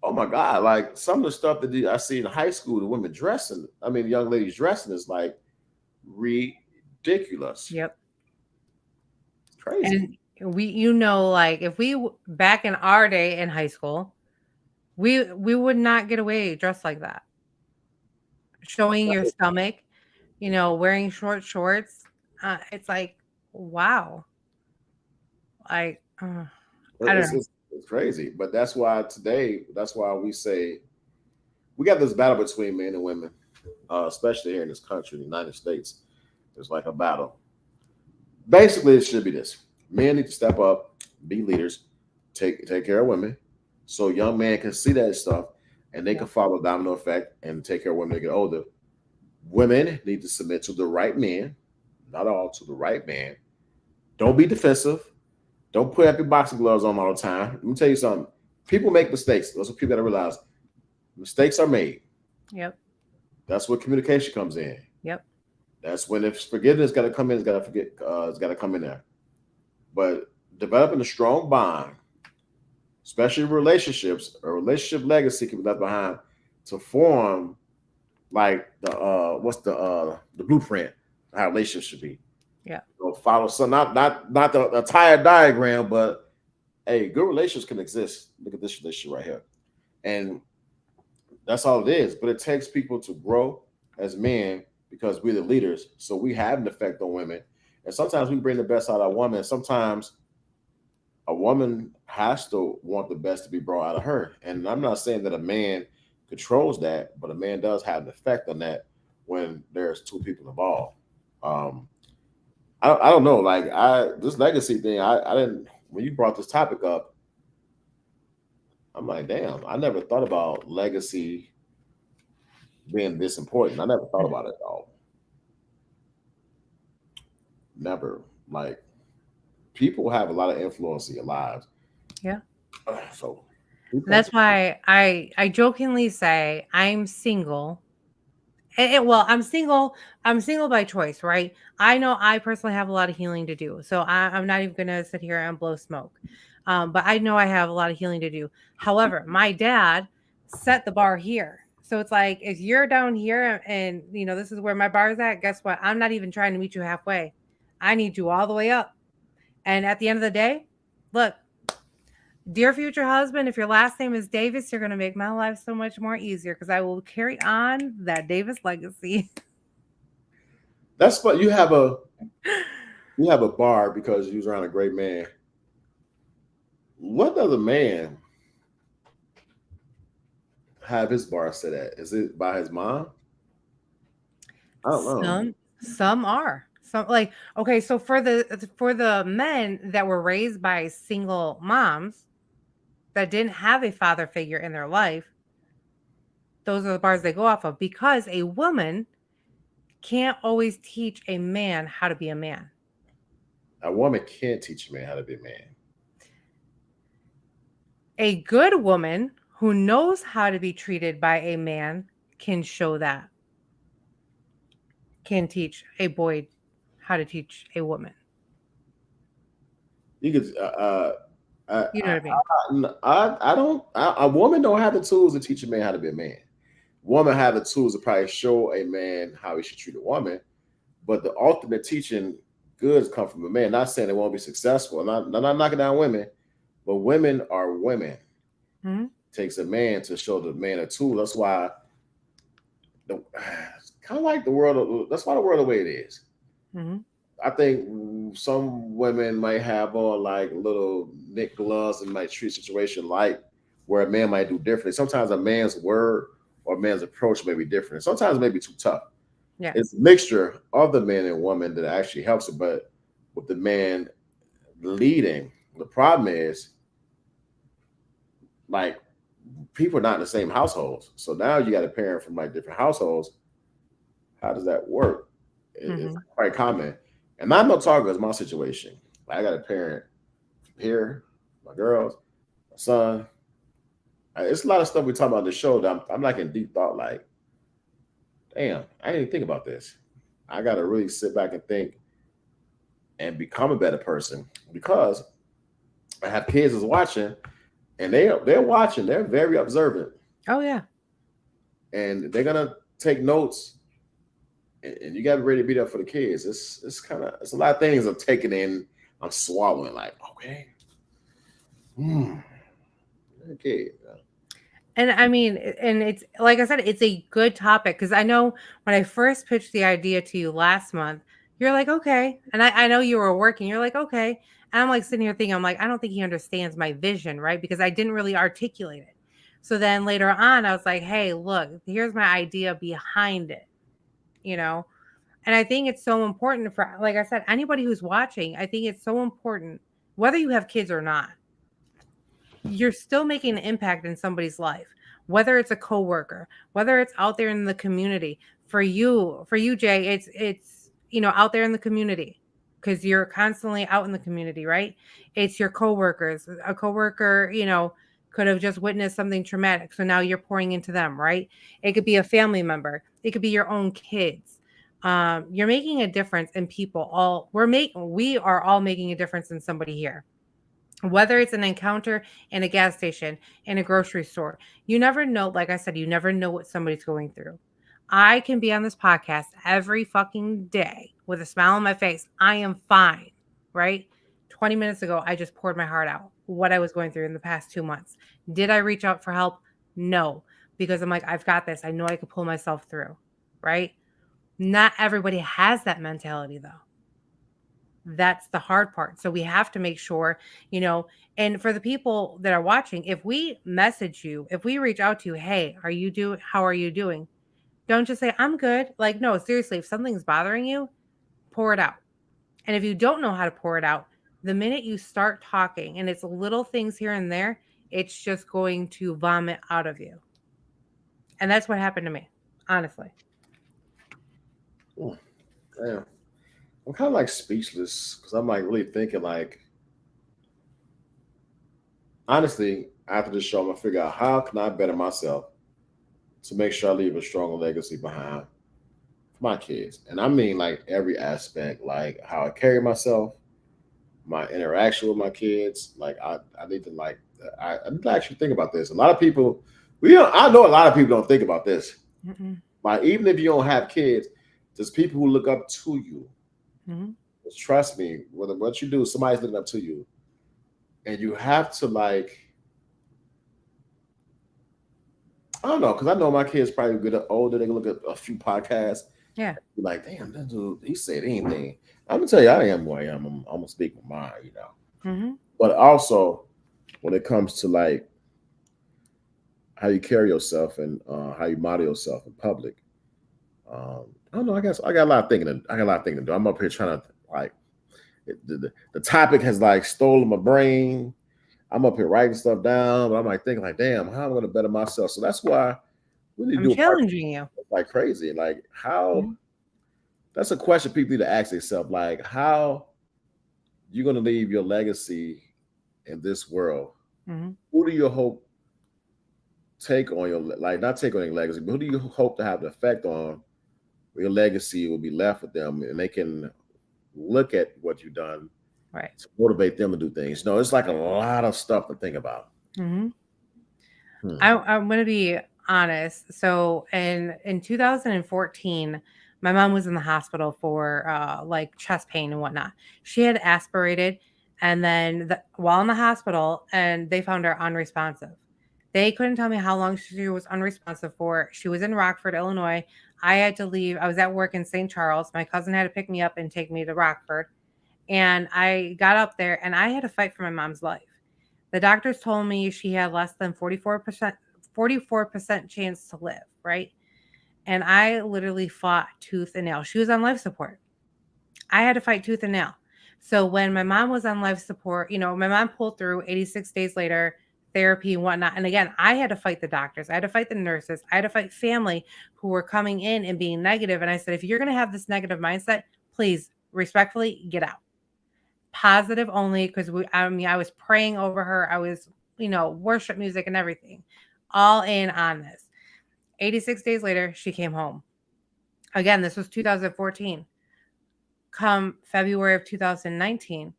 Oh my God, like some of the stuff that I see in high school, the women dressing, I mean, the young ladies dressing is like ridiculous. Yep. Crazy. And like if back in our day in high school, we would not get away dressed like that. Showing your stomach, wearing short shorts. It's like, wow. I I don't It's, know. it's, it's crazy. But that's why today, that's why we say we got this battle between men and women, especially here in this country, the United States. It's like a battle. Basically, it should be this: men need to step up, be leaders, take care of women, so young men can see that stuff and they Yeah. can follow the domino effect and take care of women when they get older. Women need to submit to the right man, not all to the right man. Don't be defensive. Don't put up your boxing gloves on all the time. Let me tell you something. People make mistakes. Those are people that realize mistakes are made. Yep. That's where communication comes in. Yep. That's when if forgiveness got to come in, it's got to come in there. But developing a strong bond, especially relationships, a relationship legacy can be left behind to form like the blueprint how relationships should be. Yeah. Follow some not the entire diagram, but hey, good relationships can exist. Look at this relationship right here, and that's all it is. But it takes people to grow as men because we're the leaders, so we have an effect on women, and sometimes we bring the best out of a woman. Sometimes a woman has to want the best to be brought out of her, and I'm not saying that a man controls that, but a man does have an effect on that when there's two people involved. Um, I don't know. Like this legacy thing, I didn't when you brought this topic up, I'm like, damn, I never thought about legacy being this important. I never thought about it at all. Never. Like people have a lot of influence in your lives. Yeah. So That's why I jokingly say I'm single. Well, I'm single. I'm single by choice, right? I know I personally have a lot of healing to do, so I'm not even gonna sit here and blow smoke. But I know I have a lot of healing to do. However, my dad set the bar here, so it's like if you're down here and this is where my bar is at. Guess what? I'm not even trying to meet you halfway. I need you all the way up. And at the end of the day, look, dear future husband, if your last name is Davis, you're going to make my life so much more easier because I will carry on that Davis legacy. That's what you have a bar because you was around a great man. What does a man have his bar set at? Is it by his mom? I don't know. Some are. Some like okay, so for the men that were raised by single moms that didn't have a father figure in their life, those are the bars they go off of because a woman can't always teach a man how to be a man. A woman can't teach a man how to be a man. A good woman who knows how to be treated by a man can show that. Can teach a boy how to teach a woman. You could, You know what I mean? I don't. A woman don't have the tools to teach a man how to be a man. Woman have the tools to probably show a man how he should treat a woman, but the ultimate teaching goods come from a man. Not saying they won't be successful. Not knocking down women, but women are women. Mhm. Takes a man to show the man a tool. That's why it's kind of like the world. That's why the world the way it is. Mhm. I think some women might have on like little knit gloves and might treat situation like where a man might do differently. Sometimes a man's word or a man's approach may be different. Sometimes it may be too tough. Yeah. It's a mixture of the man and woman that actually helps it. But with the man leading, the problem is like people are not in the same households. So now you got a parent from like different households. How does that work? It's quite common. And I'm not talking as my situation. I got a parent here, my girls, my son. It's a lot of stuff we talk about on the show that I'm like in deep thought, like, damn, I didn't even think about this. I got to really sit back and think and become a better person because I have kids that's watching and they're watching. They're very observant, Oh yeah. and they're gonna take notes. And you got to be ready to be there for the kids. It's a lot of things I'm taking in. I'm swallowing like, okay, okay. And I mean, and it's like I said, it's a good topic because I know when I first pitched the idea to you last month, you're like, okay. And I know you were working, you're like, okay. And I'm like sitting here thinking, I'm like, I don't think he understands my vision, right? Because I didn't really articulate it. So then later on, I was like, hey, look, here's my idea behind it, you know? And I think it's so important for, like I said, anybody who's watching, I think it's so important, whether you have kids or not, you're still making an impact in somebody's life, whether it's a coworker, whether it's out there in the community. For you, Jay, it's out there in the community because you're constantly out in the community, right? It's your coworkers. A coworker, could have just witnessed something traumatic, so now you're pouring into them, right? It could be a family member. It could be your own kids. You're making a difference in people. We are all making a difference in somebody here, whether it's an encounter in a gas station, in a grocery store. You never know. Like I said, you never know what somebody's going through. I can be on this podcast every fucking day with a smile on my face. I am fine, right? 20 minutes ago, I just poured my heart out, what I was going through in the past 2 months. Did I reach out for help? No, because I'm like, I've got this. I know I could pull myself through, right? Not everybody has that mentality, though. That's the hard part. So we have to make sure, and for the people that are watching, if we message you, if we reach out to you, hey, how are you doing? Don't just say, I'm good. Like, no, seriously, if something's bothering you, pour it out. And if you don't know how to pour it out, the minute you start talking and it's little things here and there, it's just going to vomit out of you. And that's what happened to me, honestly. Damn. I'm kind of like speechless because I'm like really thinking like, honestly, after this show, I'm gonna figure out how can I better myself to make sure I leave a stronger legacy behind for my kids. And I mean like every aspect, like how I carry myself, my interaction with my kids. Like I need to like I need to actually think about this. A lot of people, I know a lot of people don't think about this. Mm-mm. Like even if you don't have kids, there's people who look up to you. Mm-hmm. Trust me, what you do, somebody's looking up to you, and you have to like, I don't know, because I know my kids probably get older. They can look at a few podcasts, Yeah. be like, damn, that dude, he said anything. I'm gonna tell you, I am who I am. I'm gonna speak my mind. Mm-hmm. But also, when it comes to like how you carry yourself and how you model yourself in public, I don't know. I guess I got a lot of thinking. I got a lot of thinking to do. I'm up here trying to like the topic has like stolen my brain. I'm up here writing stuff down, but I'm like thinking like, damn, how am I going to better myself? So that's why we need to I'm do a part challenging you. like crazy. Like how? Mhm. That's a question people need to ask themselves. Like how you going to leave your legacy in this world? Mm-hmm. Who do you hope take on your like not take on your legacy, but who do you hope to have the effect on? Your legacy will be left with them, and they can look at what you've done Right. to motivate them to do things. No, it's like a lot of stuff to think about. Mm-hmm. Hmm. I'm going to be honest. So in 2014, my mom was in the hospital for like chest pain and whatnot. She had aspirated, and then while in the hospital, and they found her unresponsive. They couldn't tell me how long she was unresponsive for. She was in Rockford, Illinois. I had to leave. I was at work in St. Charles. My cousin had to pick me up and take me to Rockford. And I got up there and I had to fight for my mom's life. The doctors told me she had less than 44% chance to live, right? And I literally fought tooth and nail. She was on life support. I had to fight tooth and nail. So when my mom was on life support, my mom pulled through 86 days later, therapy and whatnot. And again, I had to fight the doctors. I had to fight the nurses. I had to fight family who were coming in and being negative. And I said, if you're going to have this negative mindset, please respectfully get out. Positive only, because I was praying over her. I was, worship music and everything, all in on this. 86 days later, she came home. Again, this was 2014. Come February of 2019,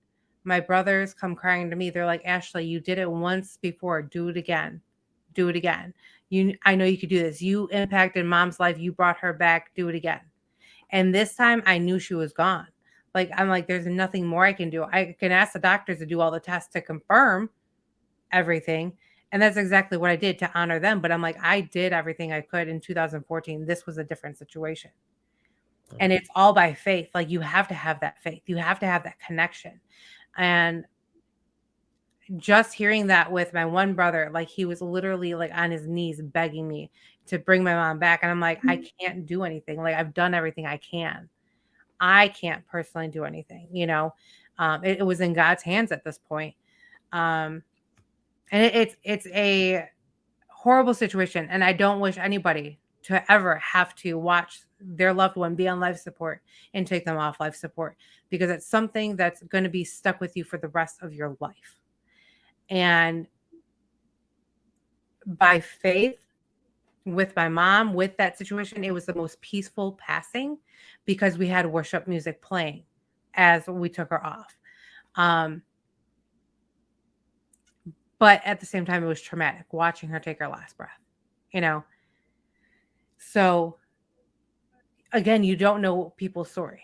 My brothers come crying to me. They're like, Ashley, you did it once before. Do it again. Do it again. I know you could do this. You impacted mom's life. You brought her back. Do it again. And this time I knew she was gone. Like, I'm like, there's nothing more I can do. I can ask the doctors to do all the tests to confirm everything. And that's exactly what I did to honor them. But I'm like, I did everything I could in 2014. This was a different situation. And it's all by faith. Like, you have to have that faith. You have to have that connection. And just hearing that with my one brother, like, he was literally like on his knees begging me to bring my mom back. And I'm like, I can't do anything. Like, I've done everything I can. I can't personally do anything, you know. It was in God's hands at this point. And it's a horrible situation. And I don't wish anybody to ever have to watch their loved one be on life support and take them off life support, because it's something that's going to be stuck with you for the rest of your life. And by faith, with my mom, with that situation, it was the most peaceful passing because we had worship music playing as we took her off. But at the same time, it was traumatic watching her take her last breath, you know? So again, you don't know people's story.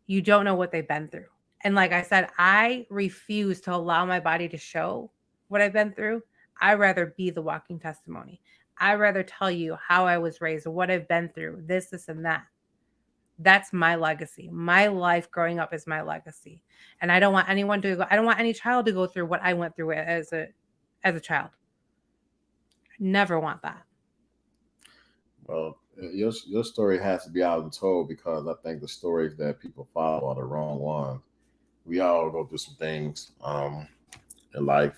You don't know what they've been through. And like I said, I refuse to allow my body to show what I've been through. I'd rather be the walking testimony. I'd rather tell you how I was raised, what I've been through, this, and that. That's my legacy. My life growing up is my legacy. And I don't want anyone to go, I don't want any child to go through what I went through as a child. Never want that. Well, your story has to be out and told, because I think the stories that people follow are the wrong ones. We all go through some things in life.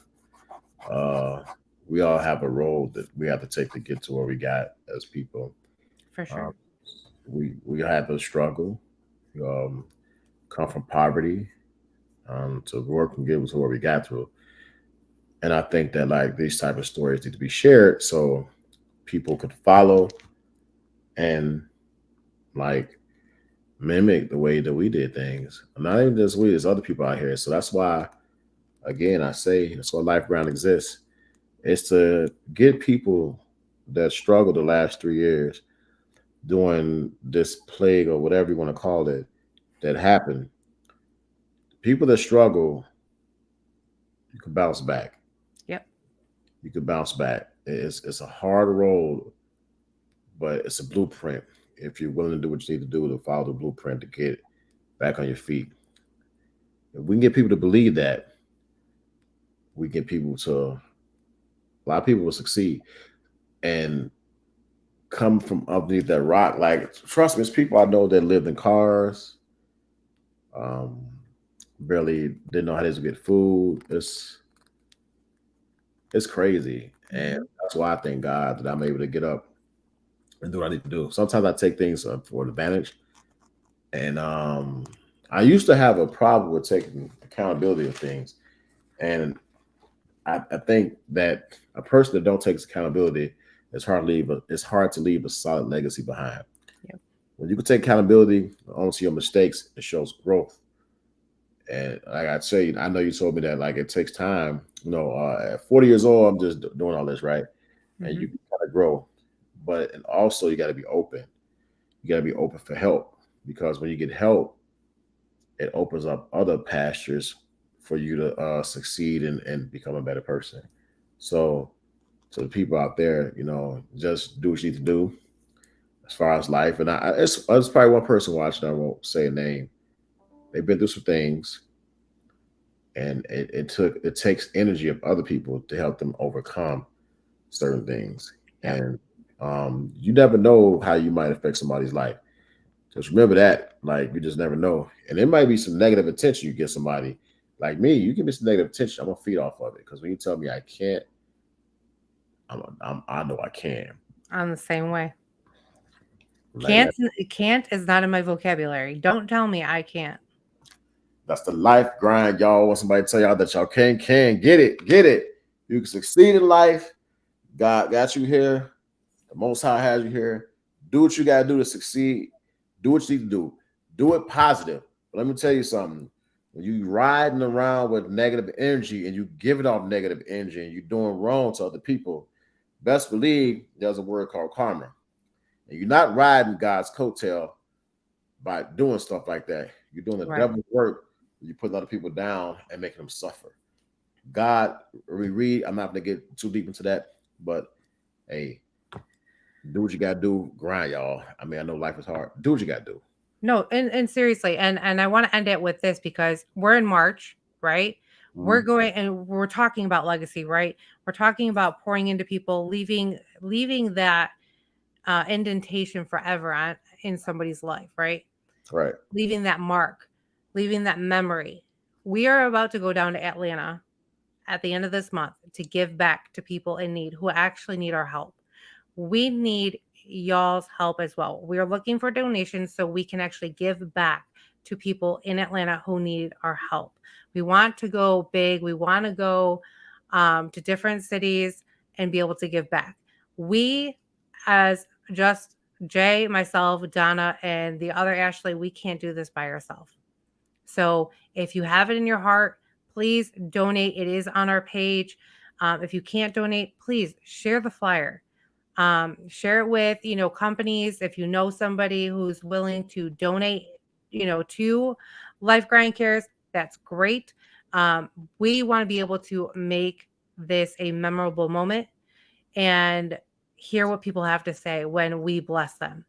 We all have a role that we have to take to get to where we got as people. For sure. We had to struggle, come from poverty, to work and get to where we got to. And I think that like these type of stories need to be shared so people could follow and like mimic the way that we did things. Not even just we, there's other people out here. So that's why, again, I say that's why Life Ground exists. Is to get people that struggled the last 3 years during this plague or whatever you want to call it that happened. People that struggle, you can bounce back. Yep. You can bounce back. It's a hard road, but it's a blueprint. If you're willing to do what you need to do to follow the blueprint to get back on your feet. If we can get people to believe that, we get people to, a lot of people will succeed and come from underneath that rock. Like, trust me, it's people I know that lived in cars, barely didn't know how to get food. It's crazy. And that's why I thank God that I'm able to get up and do what I need to do. Sometimes I take things for advantage. And I used to have a problem with taking accountability of things. And I think that a person that don't take accountability, it's hard to leave a solid legacy behind. Yep. When you can take accountability, own your mistakes, it shows growth. And like I say, I know you told me that like it takes time. At 40 years old, I'm just doing all this, right? And you can kind of grow, and also you got to be open. You got to be open for help, because when you get help, it opens up other pastures for you to succeed and become a better person. So, to the people out there, just do what you need to do as far as life. And it's probably one person watching. I won't say a name. They've been through some things, and it takes energy of other people to help them overcome certain things. Yeah. And you never know how you might affect somebody's life. Just remember that, like, you just never know. And there might be some negative attention you get somebody. Like me, you give me some negative attention, I'm gonna feed off of it. Because when you tell me I can't, I know I can. I'm the same way. Like Can't is not in my vocabulary. Don't tell me I can't. That's the life grind, y'all. Want somebody to tell y'all that y'all can get it. You can succeed in life. God got you here. The Most High has you here. Do what you gotta do to succeed. Do what you need to do. Do it positive. But let me tell you something. When you riding around with negative energy and you giving off negative energy and you're doing wrong to other people, best believe there's a word called karma. And you're not riding God's coattail by doing stuff like that. You're doing the Right. devil's work. You put other people down and making them suffer. God, we read. I'm not going to get too deep into that, but hey, do what you got to do. Grind, y'all. I mean, I know life is hard. Do what you got to do. No, and seriously, and I want to end it with this because we're in March, right? We're going and we're talking about legacy, right? We're talking about pouring into people, leaving that indentation forever in somebody's life, right? Right. Leaving that mark, leaving that memory. We are about to go down to Atlanta at the end of this month to give back to people in need who actually need our help. We need y'all's help as well. We are looking for donations so we can actually give back to people in Atlanta who need our help. We want to go big. We want to go to different cities and be able to give back. We, as just Jay, myself, Donna, and the other Ashley, we can't do this by ourselves. So if you have it in your heart, please donate. It is on our page. If you can't donate, please share the flyer. Share it with, companies. If you know somebody who's willing to donate, to Life Grind Cares, that's great. We want to be able to make this a memorable moment and hear what people have to say when we bless them.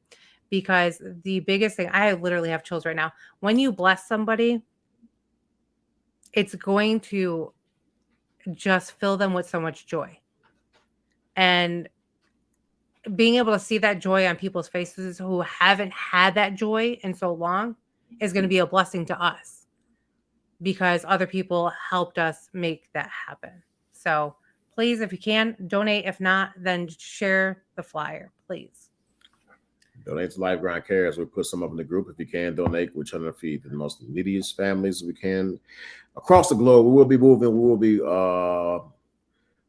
Because the biggest thing, I literally have chills right now. When you bless somebody, it's going to just fill them with so much joy. And being able to see that joy on people's faces who haven't had that joy in so long is going to be a blessing to us because other people helped us make that happen. So please, if you can, donate. If not, then share the flyer, please. Donate to Life Grind Cares. We'll put some up in the group. If you can donate, we're trying to feed the most neediest families we can across the globe. We will be moving. We will be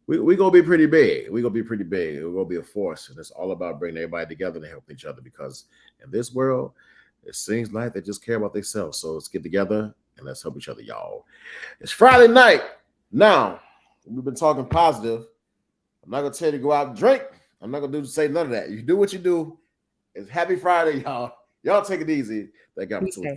we're gonna be pretty big. We're gonna be pretty big. We're gonna be a force, and it's all about bringing everybody together to help each other. Because in this world, it seems like they just care about themselves. So let's get together and let's help each other, y'all. It's Friday night. Now we've been talking positive. I'm not gonna tell you to go out and drink. I'm not gonna say none of that. You do what you do. It's Happy Friday, y'all. Y'all take it easy. Thank God for tuning.